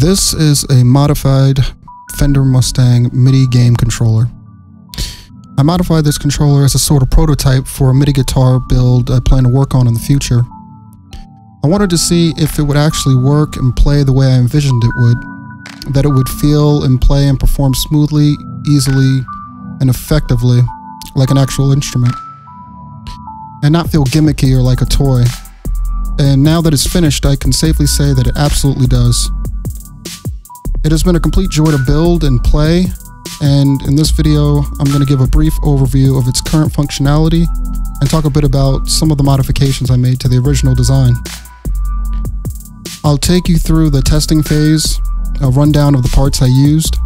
This is a modified Fender Mustang MIDI game controller. I modified this controller as a sort of prototype for a MIDI guitar build I plan to work on in the future. I wanted to see if it would actually work and play the way I envisioned it would, that it would feel and play and perform smoothly, easily, and effectively like an actual instrument, and not feel gimmicky or like a toy. And now that it's finished, I can safely say that it absolutely does. It has been a complete joy to build and play, and in this video I'm going to give a brief overview of its current functionality and talk a bit about some of the modifications I made to the original design. I'll take you through the testing phase, a rundown of the parts I used,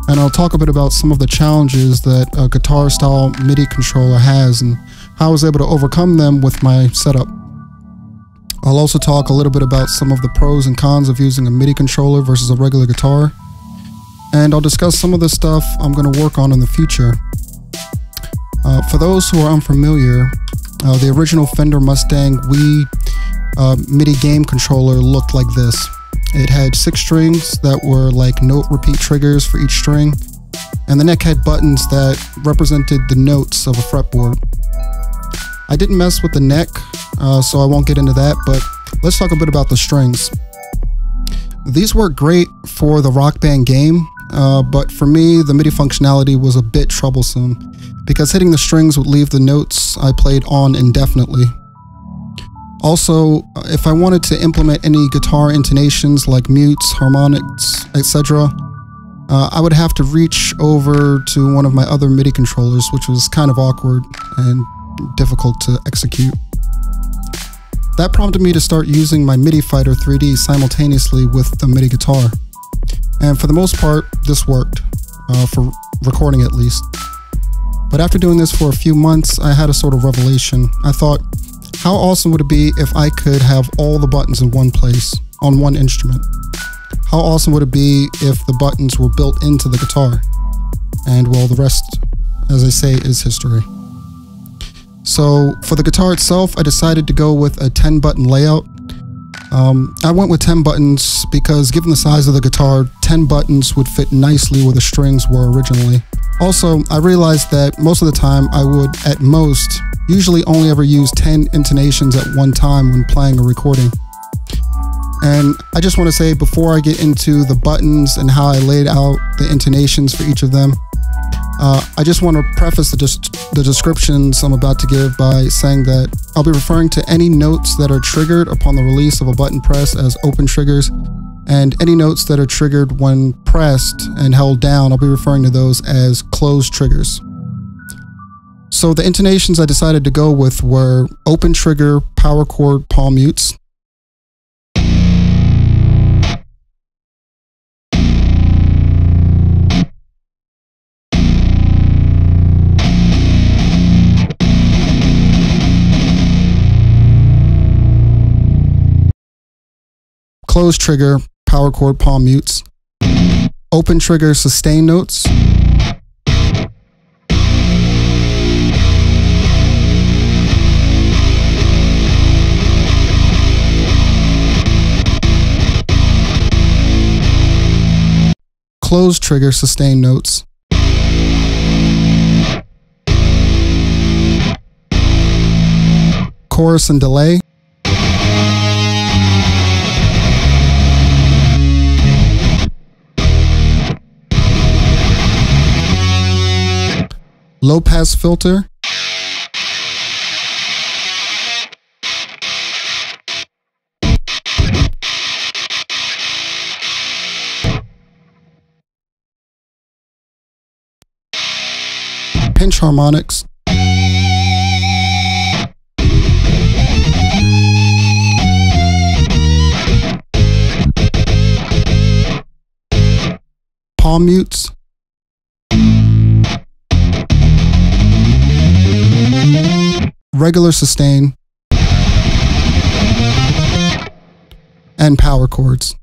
and I'll talk a bit about some of the challenges that a guitar-style MIDI controller has and how I was able to overcome them with my setup. I'll also talk a little bit about some of the pros and cons of using a MIDI controller versus a regular guitar, and I'll discuss some of the stuff I'm going to work on in the future. For those who are unfamiliar, the original Fender Mustang Wii MIDI game controller looked like this. It had 6 strings that were like note repeat triggers for each string, and the neck had buttons that represented the notes of a fretboard. I didn't mess with the neck, so I won't get into that, but let's talk a bit about the strings. These work great for the Rock Band game, but for me, the MIDI functionality was a bit troublesome because hitting the strings would leave the notes I played on indefinitely. Also, if I wanted to implement any guitar intonations like mutes, harmonics, etc., I would have to reach over to one of my other MIDI controllers, which was kind of awkward and difficult to execute. That prompted me to start using my MIDI Fighter 3D simultaneously with the MIDI guitar. And for the most part, this worked, for recording at least. But after doing this for a few months, I had a sort of revelation. I thought, how awesome would it be if I could have all the buttons in one place, on one instrument? How awesome would it be if the buttons were built into the guitar? And well, the rest, as I say, is history. So for the guitar itself, I decided to go with a 10-button layout. I went with 10 buttons because given the size of the guitar, 10 buttons would fit nicely where the strings were originally. Also, I realized that most of the time I would, at most, usually only ever use 10 intonations at one time when playing or recording. And I just want to say, before I get into the buttons and how I laid out the intonations for each of them, I just want to preface the descriptions I'm about to give by saying that I'll be referring to any notes that are triggered upon the release of a button press as open triggers, and any notes that are triggered when pressed and held down, I'll be referring to those as closed triggers. So the intonations I decided to go with were open trigger power chord palm mutes, closed trigger power chord palm mutes, open trigger sustain notes, closed trigger sustain notes, chorus and delay, low pass filter, pinch harmonics, palm mutes, regular sustain, and power chords.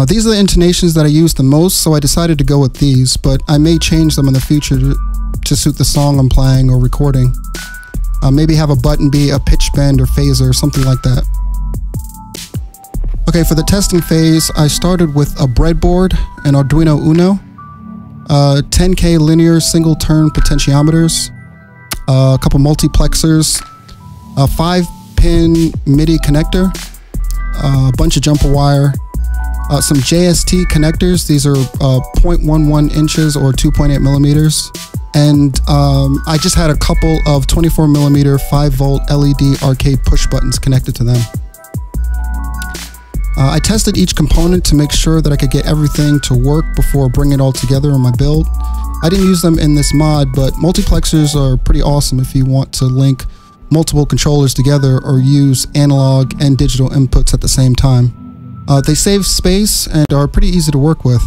These are the intonations that I use the most, so I decided to go with these, but I may change them in the future to suit the song I'm playing or recording. Maybe have a button be a pitch bend or phaser, something like that. Okay, for the testing phase, I started with a breadboard, an Arduino Uno, 10K linear single turn potentiometers, a couple multiplexers, a 5-pin MIDI connector, a bunch of jumper wire, some JST connectors. These are 0.11 inches or 2.8 millimeters. And I just had a couple of 24 millimeter 5-volt LED arcade push buttons connected to them. I tested each component to make sure that I could get everything to work before bringing it all together in my build. I didn't use them in this mod, but multiplexers are pretty awesome if you want to link multiple controllers together or use analog and digital inputs at the same time. They save space and are pretty easy to work with.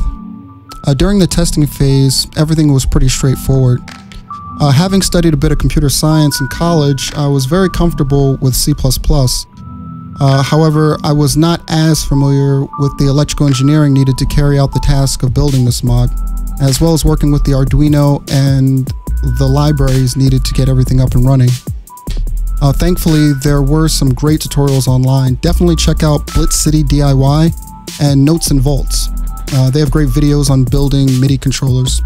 During the testing phase, everything was pretty straightforward. Having studied a bit of computer science in college, I was very comfortable with C++. However, I was not as familiar with the electrical engineering needed to carry out the task of building this mod, as well as working with the Arduino and the libraries needed to get everything up and running. Thankfully, there were some great tutorials online. Definitely check out Blitz City DIY and Notes and Volts. They have great videos on building MIDI controllers.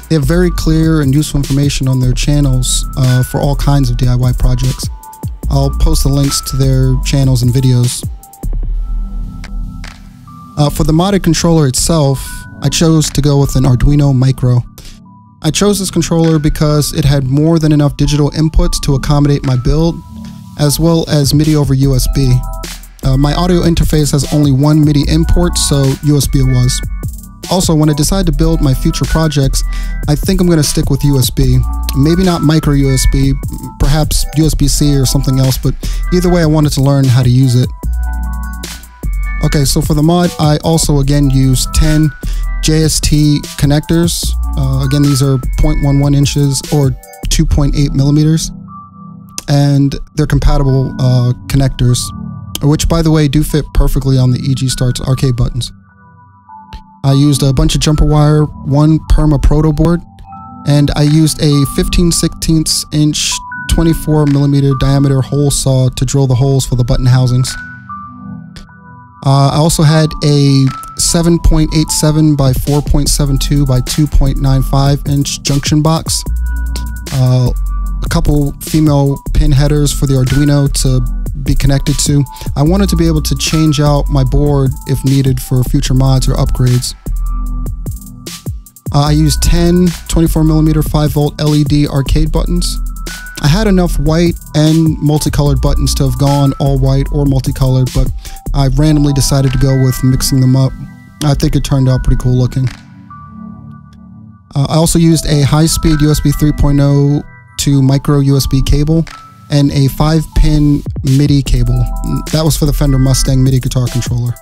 They have very clear and useful information on their channels for all kinds of DIY projects. I'll post the links to their channels and videos. For the modded controller itself, I chose to go with an Arduino Micro. I chose this controller because it had more than enough digital inputs to accommodate my build, as well as MIDI over USB. My audio interface has only one MIDI import, so USB it was. Also, when I decide to build my future projects, I think I'm going to stick with USB. Maybe not micro USB, perhaps USB-C or something else, but either way I wanted to learn how to use it. Okay, so for the mod, I also again used 10 JST connectors. Again, these are 0.11 inches or 2.8 millimeters, and they're compatible connectors, which by the way do fit perfectly on the EG Starts arcade buttons. I used a bunch of jumper wire, one Perma-Proto board, and I used a 15/16 inch 24 millimeter diameter hole saw to drill the holes for the button housings. I also had a 7.87 by 4.72 by 2.95 inch junction box, a couple female pin headers for the Arduino to be connected to. I wanted to be able to change out my board if needed for future mods or upgrades. I used 10 24mm 5-volt LED arcade buttons. I had enough white and multicolored buttons to have gone all white or multicolored, but I randomly decided to go with mixing them up. I think it turned out pretty cool looking. I also used a high-speed USB 3.0 to micro USB cable and a 5-pin MIDI cable. That was for the Fender Mustang MIDI guitar controller.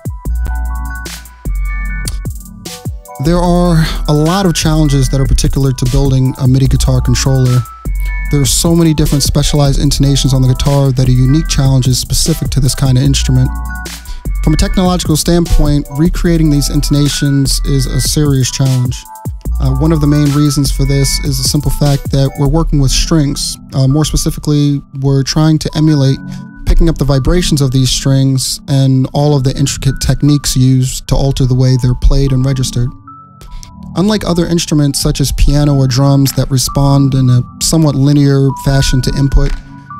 There are a lot of challenges that are particular to building a MIDI guitar controller. There are so many different specialized intonations on the guitar that are unique challenges specific to this kind of instrument. From a technological standpoint, recreating these intonations is a serious challenge. One of the main reasons for this is the simple fact that we're working with strings. More specifically, we're trying to emulate picking up the vibrations of these strings and all of the intricate techniques used to alter the way they're played and registered. Unlike other instruments such as piano or drums that respond in a somewhat linear fashion to input,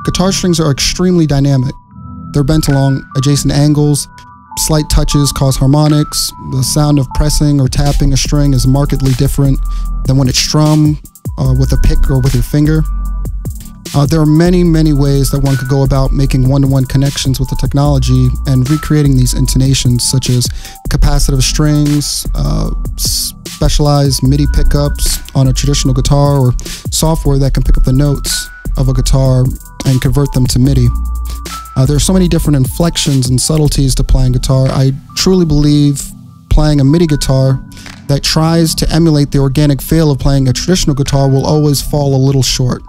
guitar strings are extremely dynamic. They're bent along adjacent angles, slight touches cause harmonics, the sound of pressing or tapping a string is markedly different than when it's strummed with a pick or with your finger. There are many ways that one could go about making one-to-one connections with the technology and recreating these intonations, such as capacitive strings, specialized MIDI pickups on a traditional guitar, or software that can pick up the notes of a guitar and convert them to MIDI. There are so many different inflections and subtleties to playing guitar. I truly believe playing a MIDI guitar that tries to emulate the organic feel of playing a traditional guitar will always fall a little short.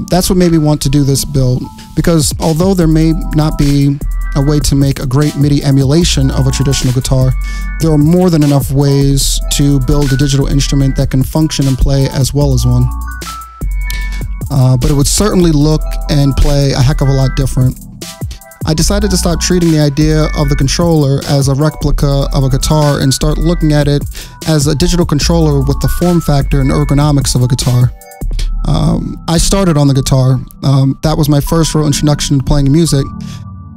That's what made me want to do this build, because although there may not be a way to make a great MIDI emulation of a traditional guitar, there are more than enough ways to build a digital instrument that can function and play as well as one. But it would certainly look and play a heck of a lot different. I decided to stop treating the idea of the controller as a replica of a guitar and start looking at it as a digital controller with the form factor and ergonomics of a guitar. I started on the guitar. That was my first real introduction to playing music.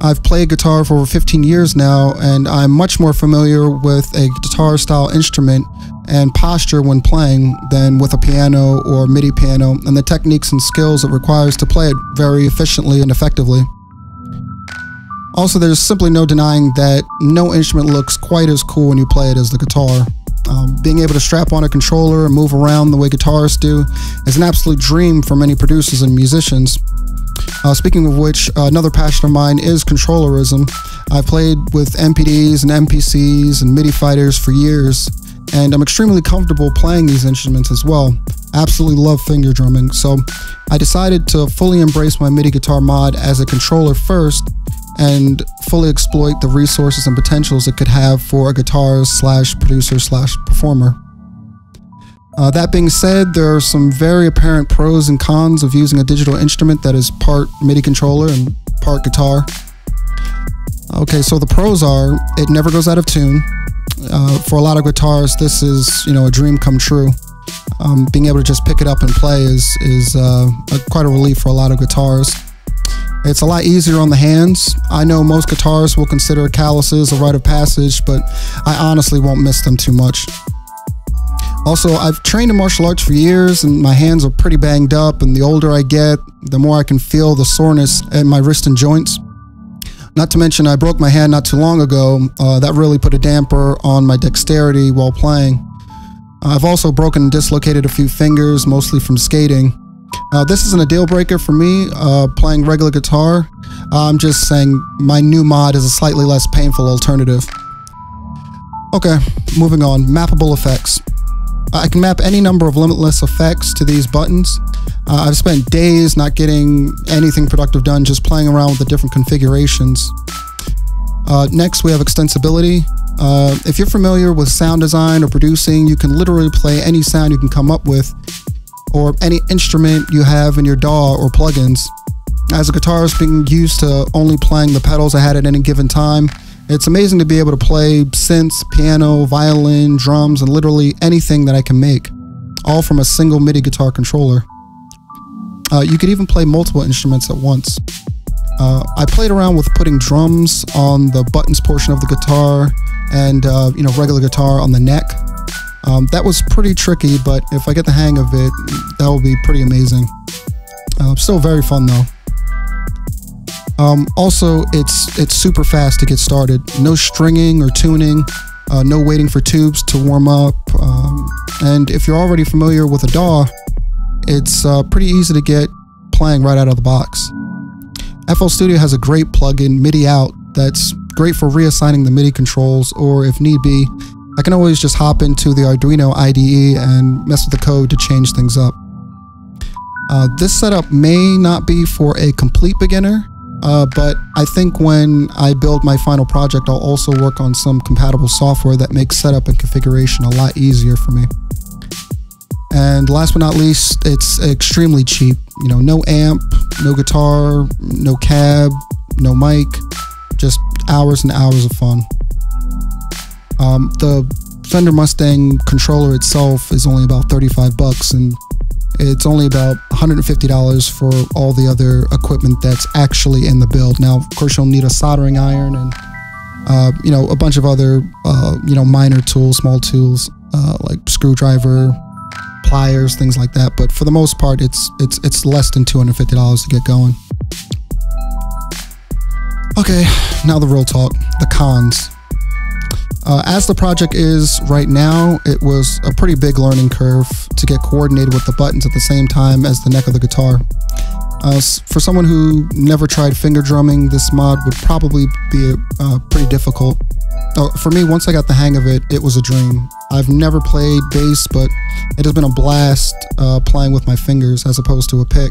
I've played guitar for over 15 years now, and I'm much more familiar with a guitar-style instrument and posture when playing than with a piano or MIDI piano, and the techniques and skills it requires to play it very efficiently and effectively. Also, there's simply no denying that no instrument looks quite as cool when you play it as the guitar. Being able to strap on a controller and move around the way guitarists do is an absolute dream for many producers and musicians. Speaking of which, another passion of mine is controllerism. I've played with MPDs and MPCs and MIDI fighters for years, and I'm extremely comfortable playing these instruments as well. Absolutely love finger drumming, so I decided to fully embrace my MIDI guitar mod as a controller first and fully exploit the resources and potentials it could have for a guitarist / producer / performer. That being said, there are some very apparent pros and cons of using a digital instrument that is part MIDI controller and part guitar. Okay, so the pros are, it never goes out of tune. For a lot of guitarists, this is, a dream come true. Being able to just pick it up and play is quite a relief for a lot of guitarists. It's a lot easier on the hands. I know most guitarists will consider calluses a rite of passage, but I honestly won't miss them too much. Also, I've trained in martial arts for years and my hands are pretty banged up, and the older I get, the more I can feel the soreness in my wrist and joints. Not to mention I broke my hand not too long ago. That really put a damper on my dexterity while playing. I've also broken and dislocated a few fingers, mostly from skating. This isn't a deal breaker for me playing regular guitar. I'm just saying my new mod is a slightly less painful alternative. Okay, moving on. Mappable effects. I can map any number of limitless effects to these buttons. I've spent days not getting anything productive done just playing around with the different configurations. Next, we have extensibility. If you're familiar with sound design or producing, you can literally play any sound you can come up with, or any instrument you have in your DAW or plugins. As a guitarist being used to only playing the pedals I had at any given time, it's amazing to be able to play synths, piano, violin, drums, and literally anything that I can make, all from a single MIDI guitar controller. You could even play multiple instruments at once. I played around with putting drums on the buttons portion of the guitar and regular guitar on the neck. That was pretty tricky, but if I get the hang of it, that will be pretty amazing. Still very fun though. Also, it's super fast to get started. No stringing or tuning, no waiting for tubes to warm up. And if you're already familiar with a DAW, it's pretty easy to get playing right out of the box. FL Studio has a great plugin, MIDI Out, that's great for reassigning the MIDI controls, or if need be, I can always just hop into the Arduino IDE and mess with the code to change things up. This setup may not be for a complete beginner, but I think when I build my final project, I'll also work on some compatible software that makes setup and configuration a lot easier for me. And last but not least, it's extremely cheap. No amp, no guitar, no cab, no mic, just hours and hours of fun. The Fender Mustang controller itself is only about 35 bucks, and it's only about $150 for all the other equipment that's actually in the build. Now, of course, you'll need a soldering iron and a bunch of other minor tools, small tools like screwdriver, pliers, things like that. But for the most part, it's less than $250 to get going. Okay, now the real talk, the cons. As the project is right now, it was a pretty big learning curve to get coordinated with the buttons at the same time as the neck of the guitar. For someone who never tried finger drumming, this mod would probably be pretty difficult. For me, once I got the hang of it, it was a dream. I've never played bass, but it has been a blast playing with my fingers as opposed to a pick.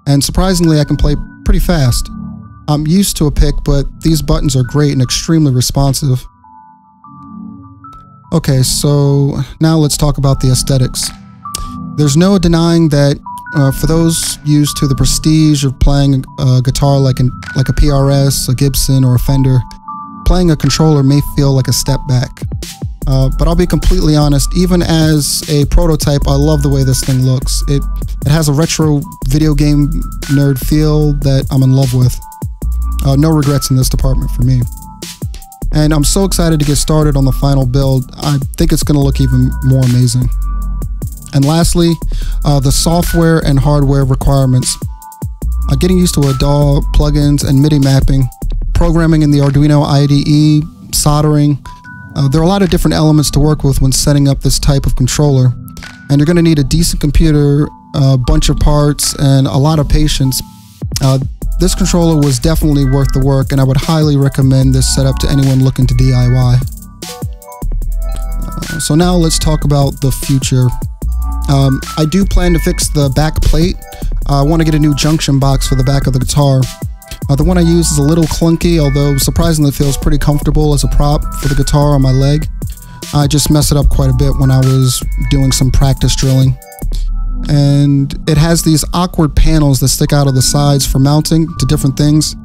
And surprisingly, I can play pretty fast. I'm used to a pick, but these buttons are great and extremely responsive. Okay, so now let's talk about the aesthetics. There's no denying that for those used to the prestige of playing a guitar like a PRS, a Gibson, or a Fender, playing a controller may feel like a step back. But I'll be completely honest, even as a prototype, I love the way this thing looks. It has a retro video game nerd feel that I'm in love with. No regrets in this department for me. And I'm so excited to get started on the final build. I think it's going to look even more amazing. And lastly, the software and hardware requirements. Getting used to a DAW, plugins, and MIDI mapping, programming in the Arduino IDE, soldering. There are a lot of different elements to work with when setting up this type of controller. And you're going to need a decent computer, a bunch of parts, and a lot of patience. This controller was definitely worth the work, and I would highly recommend this setup to anyone looking to DIY. So now let's talk about the future. I do plan to fix the back plate. I want to get a new junction box for the back of the guitar. The one I use is a little clunky, although surprisingly feels pretty comfortable as a prop for the guitar on my leg. I just messed it up quite a bit when I was doing some practice drilling. And it has these awkward panels that stick out of the sides for mounting to different things.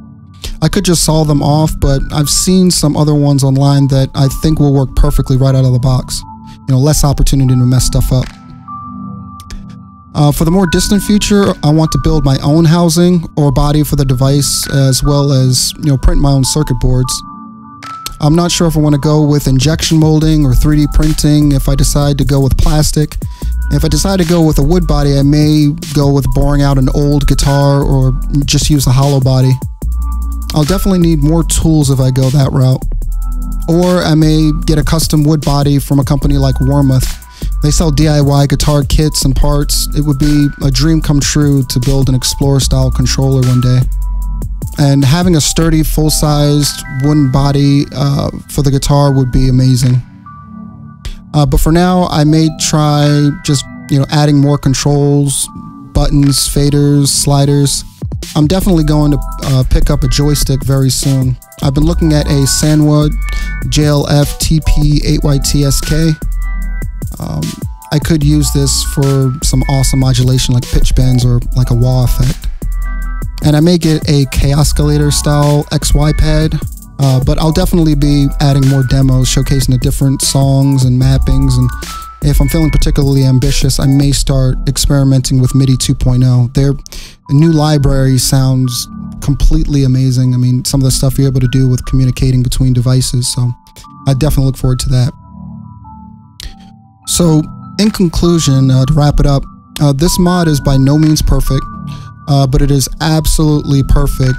I could just saw them off, but I've seen some other ones online that I think will work perfectly right out of the box. You know, less opportunity to mess stuff up. For the more distant future, I want to build my own housing or body for the device, as well as, print my own circuit boards. I'm not sure if I want to go with injection molding or 3D printing, if I decide to go with plastic. If I decide to go with a wood body, I may go with boring out an old guitar or just use a hollow body. I'll definitely need more tools if I go that route. Or I may get a custom wood body from a company like Warmoth. They sell DIY guitar kits and parts. It would be a dream come true to build an Explorer-style controller one day. And having a sturdy, full-sized wooden body for the guitar would be amazing. But for now, I may try just, adding more controls, buttons, faders, sliders. I'm definitely going to pick up a joystick very soon. I've been looking at a Sanwa JLF TP8YTSK. I could use this for some awesome modulation like pitch bends or like a wah effect. And I may get a Chaoscalator style XY pad, but I'll definitely be adding more demos showcasing the different songs and mappings. And if I'm feeling particularly ambitious, I may start experimenting with MIDI 2.0. Their new library sounds completely amazing. I mean, some of the stuff you're able to do with communicating between devices. So I definitely look forward to that. So, in conclusion, to wrap it up, this mod is by no means perfect, but it is absolutely perfect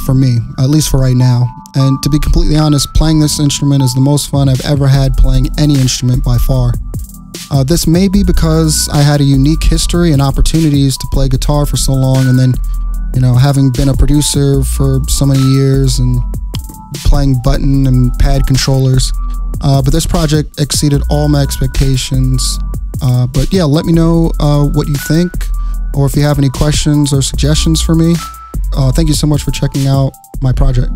for me, at least for right now. And to be completely honest, playing this instrument is the most fun I've ever had playing any instrument by far. This may be because I had a unique history and opportunities to play guitar for so long, and then, having been a producer for so many years and playing button and pad controllers. But this project exceeded all my expectations. But yeah, let me know what you think, or if you have any questions or suggestions for me. Thank you so much for checking out my project.